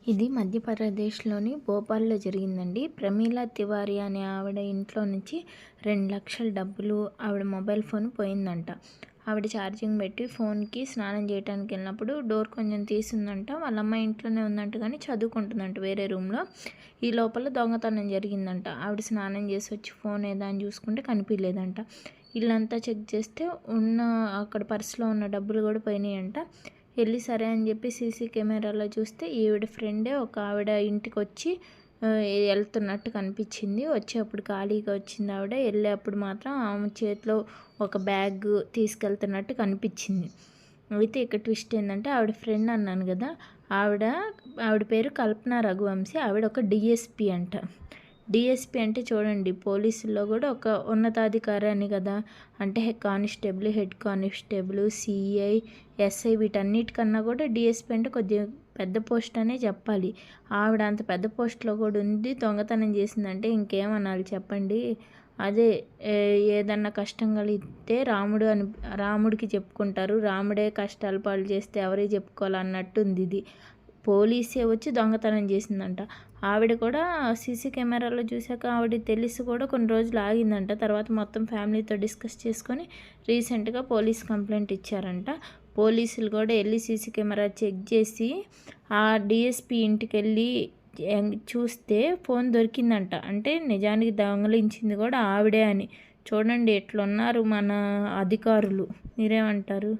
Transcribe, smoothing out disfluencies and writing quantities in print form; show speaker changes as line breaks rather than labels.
ఇది మధ్యప్రదేశ్‌లోని భోపాల్‌లో జరిగిందండి. ప్రమీలా తివారీ అనే ఆవిడ ఇంట్లో నుంచి 2,00,000 డబ్బులు ఆవిడ మొబైల్ ఫోన్ పోయిందంట. ఆవిడ ఛార్జింగ్ పెట్టి ఫోన్‌కి స్నానం చేయటానికెళ్ళినప్పుడు డోర్ కొంచెం తీసుందంట. వాళ్ళ అమ్మాయి ఇంట్లోనే ఉందంట గానీ చదువుకుంటుందంట వేరే రూమ్‌లో. ఈ లోపల దొంగతనం జరిగిందంట. ఆవిడ స్నానం చేసి వచ్చి ఫోన్ ఏదా అని చూసుకుంటే కనిపియలేదంట. ఇల్లంతా చెక్ చేస్తే అక్కడ పర్స్‌లో ఉన్న డబ్బులు కూడా పోయినాయంట. వెళ్ళి సరే అని చెప్పి సీసీ కెమెరాలో చూస్తే ఈవిడ ఫ్రెండే ఒక ఆవిడ ఇంటికొచ్చి వెళ్తున్నట్టు కనిపించింది. వచ్చేప్పుడు ఖాళీగా వచ్చింది ఆవిడ. వెళ్ళేప్పుడు మాత్రం ఆమె చేతిలో ఒక బ్యాగ్ తీసుకెళ్తున్నట్టు కనిపించింది. అయితే ఇక్కడ ట్విస్ట్ ఏంటంటే ఆవిడ ఫ్రెండ్ అన్నాను కదా, ఆవిడ పేరు కల్పన రఘువంశీ. ఆవిడ ఒక డిఎస్పి అంట. డిఎస్పి అంటే చూడండి, పోలీసుల్లో కూడా ఒక ఉన్నతాధికారి అని కదా. అంటే constable, head constable, CI, SI వీటన్నిటికన్నా కూడా డిఎస్పి అంటే కొద్దిగా పెద్ద పోస్ట్ అనే చెప్పాలి. ఆవిడ అంత పెద్ద పోస్ట్లో కూడా ఉంది, దొంగతనం చేసిందంటే ఇంకేమనాలి చెప్పండి. అదే ఏదన్నా కష్టం కలిగితే రాముడికి చెప్పుకుంటారు, రాముడే కష్టాలు పాలు చేస్తే ఎవరికి చెప్పుకోవాలన్నట్టు ఉంది ఇది. పోలీసే వచ్చి దొంగతనం చేసిందంట. ఆవిడ కూడా సీసీ కెమెరాలో చూశాక ఆవిడ తెలిసి కూడా కొన్ని రోజులు ఆగిందంట. తర్వాత మొత్తం ఫ్యామిలీతో డిస్కస్ చేసుకొని రీసెంట్గా పోలీస్ కంప్లైంట్ ఇచ్చారంట. పోలీసులు కూడా వెళ్ళి సీసీ కెమెరా చెక్ చేసి ఆ డిఎస్పి ఇంటికి వెళ్ళి చూస్తే ఫోన్ దొరికిందంట. అంటే నిజానికి దొంగలించింది కూడా ఆవిడే అని. చూడండి ఎట్లున్నారు మన అధికారులు, మీరేమంటారు?